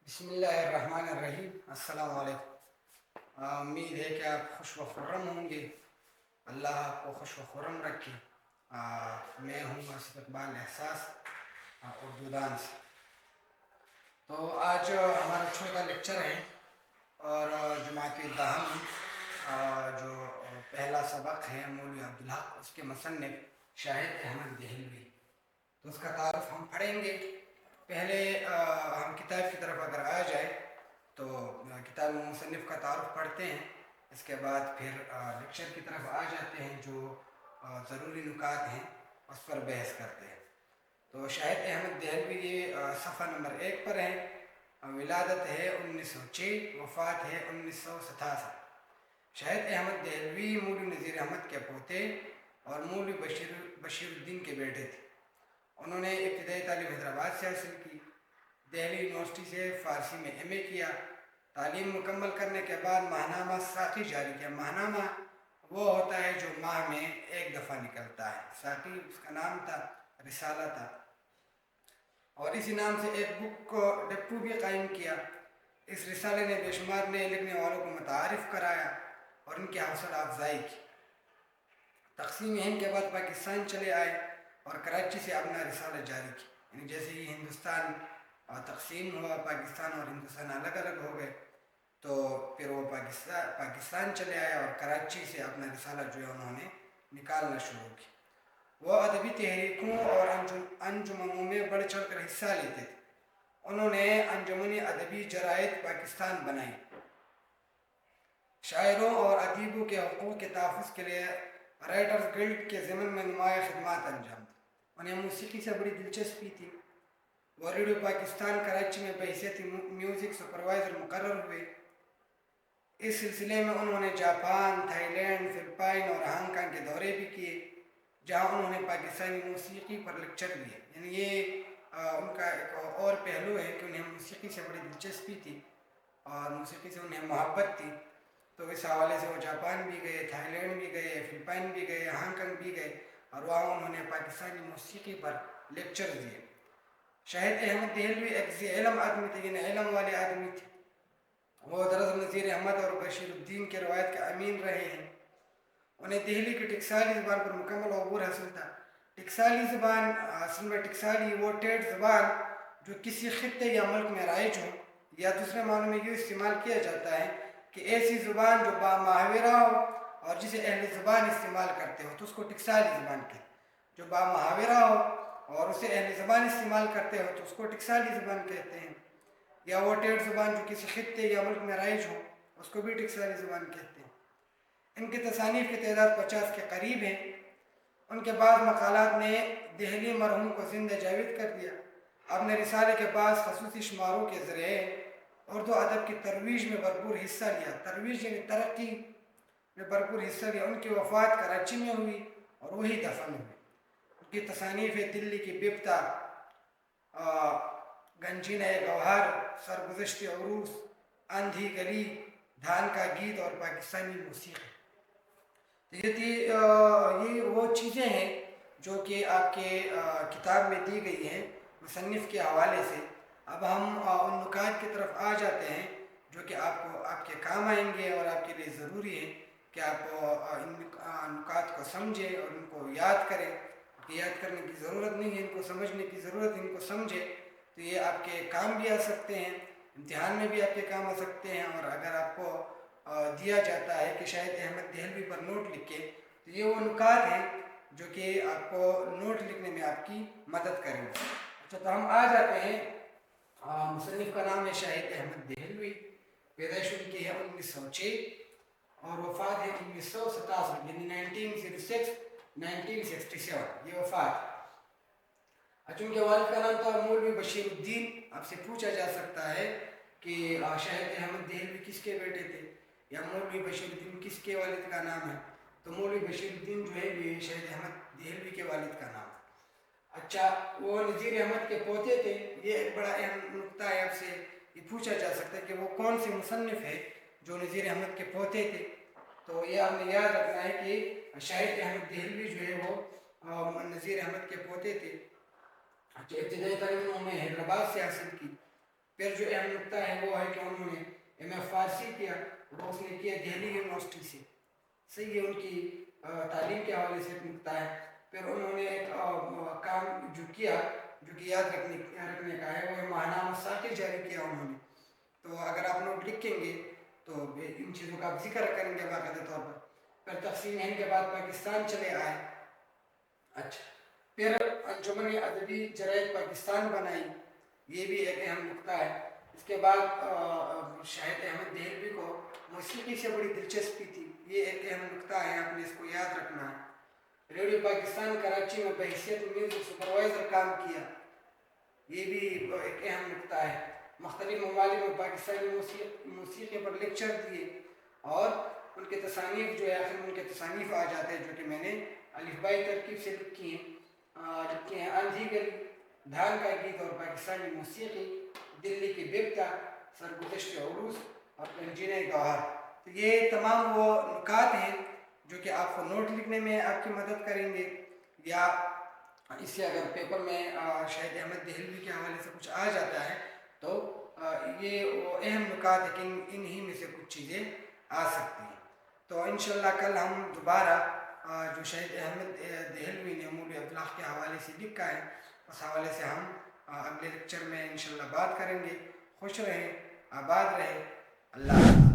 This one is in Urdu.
بسم اللہ الرحمن الرحیم۔ السلام علیکم۔ امید ہے کہ آپ خوش و خرم ہوں گے۔ اللہ آپ کو خوش و خرم رکھے۔ میں ہوں آصف اقبال احساس اردو دان سے۔ تو آج ہمارا چھوٹا لیکچر ہے اور جماعت دہم جو پہلا سبق ہے مولوی عبدالحق، اس کے مصنف شاہد احمد دہلوی، تو اس کا تعارف ہم پڑھیں گے۔ پہلے ہم کتاب کی طرف اگر آ جائے تو کتاب مصنف کا تعارف پڑھتے ہیں، اس کے بعد پھر لیکچر کی طرف آ جاتے ہیں، جو ضروری نکات ہیں اس پر بحث کرتے ہیں۔ تو شاہد احمد دہلوی یہ صفحہ نمبر 1 پر ہے۔ ولادت ہے 1906، وفات ہے 1967۔ شاہد احمد دہلوی مولوی نذیر احمد کے پوتے اور مولوی بشیر الدین کے بیٹے تھے۔ انہوں نے ابتدائی تعلیم حیدرآباد سے حاصل کی، دہلی یونیورسٹی سے فارسی میں ایم اے کیا۔ تعلیم مکمل کرنے کے بعد ماہنامہ ساقی جاری کیا۔ ماہنامہ وہ ہوتا ہے جو ماہ میں ایک دفعہ نکلتا ہے، ساقی اس کا نام تھا، رسالہ تھا، اور اسی نام سے ایک بک کو ڈپو بھی قائم کیا۔ اس رسالے نے بے شمار نئے لکھنے والوں کو متعارف کرایا اور ان کی حوصلہ افزائی کی۔ تقسیم ہند کے بعد پاکستان چلے آئے اور کراچی سے اپنا رسالہ جاری کی، یعنی جیسے ہی ہندوستان تقسیم ہوا، پاکستان اور ہندوستان الگ الگ ہو گئے، تو پھر وہ پاکستان چلے آئے اور کراچی سے اپنا رسالہ جو ہے انہوں نے نکالنا شروع کی۔ وہ ادبی تحریکوں اور انجمنوں میں بڑھ چڑھ کر حصہ لیتے تھے۔ انہوں نے انجمن ادبی جرائد پاکستان بنائی، شاعروں اور ادیبوں کے حقوق کے تحفظ کے لیے رائٹرز گلڈ کے ضمن میں نمایاں خدمات انجام دی۔ انہیں موسیقی سے بڑی دلچسپی تھی۔ وہ ریڈیو پاکستان کراچی میں بحیثیت میوزک سپروائزر مقرر ہوئے۔ اس سلسلے میں انہوں نے جاپان، تھائی لینڈ، فلپائن اور ہانگ کانگ کے دورے بھی کیے، جہاں انہوں نے پاکستانی موسیقی پر لیکچر دیے۔ یعنی یہ ان کا ایک اور پہلو ہے کہ انہیں موسیقی سے بڑی دلچسپی تھی اور موسیقی سے انہیں محبت تھی، تو اس حوالے سے وہ جاپان بھی گئے، تھائی لینڈ بھی گئے، فلپائن بھی گئے، ہانگ کانگ بھی گئے، اور وہاں انہوں نے پاکستانی موسیقی پر لیکچر دیے۔ شاہد احمد دہلوی ایک ذی علم آدمی تھے، یعنی علم والے آدمی تھے۔ وہ دراصل نذیر احمد اور بشیر الدین کے روایت کے امین رہے ہیں۔ انہیں دہلی کی ٹکسالی زبان پر مکمل عبور حاصل تھا۔ ٹکسالی زبان اصل میں ٹکسالی وہ ٹیٹ زبان جو کسی خطے یا ملک میں رائج ہو، یا دوسرے معنوں میں یہ استعمال کیا جاتا ہے کہ ایسی زبان جو با محاورہ ہو اور جسے اہل زبان استعمال کرتے ہو، تو اس کو ٹکسالی زبان کہتے ہیں۔ جو با محاورہ ہو اور اسے اہل زبان استعمال کرتے ہو تو اس کو ٹکسالی زبان کہتے ہیں۔ یا وہ ٹیٹ زبان جو کسی خطے یا ملک میں رائج ہو، اس کو بھی ٹکسالی زبان کہتے ہیں۔ ان کی تصانیف کی تعداد 50 کے قریب ہے۔ ان کے بعض مقالات نے دہلی مرحوم کو زندہ جاوید کر دیا۔ اپنے رسالے کے بعض خصوصی شماروں کے ذریعے اردو ادب کی ترویج میں بھرپور حصہ لیا۔ ترویج یعنی ترقی میں بھرپور حصہ لیا۔ ان کی وفات کراچی میں ہوئی اور وہی دفن ہوئی۔ ان کی تصانیف دلی کی بپتا، گنجینہ گوہر، سرگزشت عروس، اندھی گلی، دھان کا گیت اور پاکستانی موسیقی۔ یہ وہ چیزیں ہیں جو کہ آپ کے کتاب میں دی گئی ہیں مصنف کے حوالے سے۔ اب ہم ان نکات کی طرف آ جاتے ہیں جو کہ آپ کے کام آئیں گے اور آپ کے لیے ضروری ہے کہ آپ ان نکات کو سمجھیں اور ان کو یاد کریں۔ یاد کرنے کی ضرورت نہیں ہے، ان کو سمجھنے کی ضرورت ہے، ان کو سمجھیں تو یہ آپ کے کام بھی آ سکتے ہیں، امتحان میں بھی آپ کے کام آ سکتے ہیں۔ اور اگر آپ کو دیا جاتا ہے کہ شاہد احمد دہلوی پر نوٹ لکھے، تو یہ وہ نکات ہیں جو کہ آپ کو نوٹ لکھنے میں آپ کی مدد کریں گے۔ اچھا، تو ہم آ جاتے ہیں۔ مصنف کا نام ہے شاہد احمد دہلوی۔ پیدائش ان کی ہے 1906 اور وفات ہے 1967، یعنی 1967 یہ وفات۔ اچھا، ان کے والد کا نام تھا مولوی بشیر الدین۔ آپ سے پوچھا جا سکتا ہے کہ شاہد احمد دہلوی کس کے بیٹے تھے یا مولوی بشیر الدین کس کے والد کا نام ہے، تو مولوی بشیر الدین جو ہے یہ شاہد احمد دہلوی کے والد کا نام ہے۔ اچھا، وہ نذیر احمد کے پوتے تھے۔ یہ ایک بڑا اہم نقطہ ہے، آپ سے یہ پوچھا جا سکتا ہے کہ وہ کون سے مصنف ہے جو نذیر احمد کے پوتے تھے، تو یہ آپ نے یاد رکھنا ہے کہ شاہد احمد دہلوی جو ہے وہ نذیر احمد کے پوتے تھے۔ اچھا، ابتدائی تعلیم انہوں نے حیدرآباد سے حاصل کی۔ پھر جو اہم نقطہ ہے وہ ہے کہ انہوں نے ایم اے فارسی کیا، وہ اس نے کیا دہلی یونیورسٹی سے، صحیح ہے، ان کی تعلیم کے حوالے سے ایک نقطہ ہے۔ پھر انہوں نے ایک کام جو کیا جو کہ یاد رکھنے کا ہے، وہ ہے ماہنامہ ساقی جاری کیا انہوں نے۔ تو اگر آپ نوٹ لکھیں گے تو ان چیزوں کا آپ ذکر کریں گے باقاعدہ طور پر۔ پھر تقسیم ہند کے بعد پاکستان چلے آئے، اچھا، پھر انجمن ادبی جرائد پاکستان بنائی، یہ بھی ایک اہم نقطہ ہے۔ اس کے بعد شاہد احمد دہلوی کو موسیقی سے بڑی دلچسپی تھی، یہ ایک اہم نقطہ ہے، آپ نے اس کو یاد رکھنا ہے۔ ریڈیو پاکستان کراچی میں بحیثیت میوزک سپروائزر کام کیا، یہ بھی ایک اہم نقطہ ہے۔ مختلف ممالک میں پاکستانی موسیقی پر لیکچر دیے، اور ان کے تصانیف جو ہے، آخر میں ان کے تصانیف آ جاتے ہیں جو کہ میں نے الفبائی ترکیب سے لکھی ہیں آندھی گلی، دھان کا گیت اور پاکستانی موسیقی، دلی کی بیبتا، سرگزشت عروس اور گنجینہ گوہر۔ تو یہ تمام وہ نکات ہیں جو کہ آپ کو نوٹ لکھنے میں آپ کی مدد کریں گے، یا اس سے اگر پیپر میں شاہد احمد دہلوی کے حوالے سے کچھ آ جاتا ہے تو یہ وہ اہم نکات ہے کہ انہی میں سے کچھ چیزیں آ سکتی ہیں۔ تو انشاءاللہ کل ہم دوبارہ جو شاہد احمد دہلوی نے امور ابلاغ کے حوالے سے لکھا ہے، اس حوالے سے ہم اگلے لیکچر میں انشاءاللہ بات کریں گے۔ خوش رہیں، آباد رہیں، اللہ حافظ۔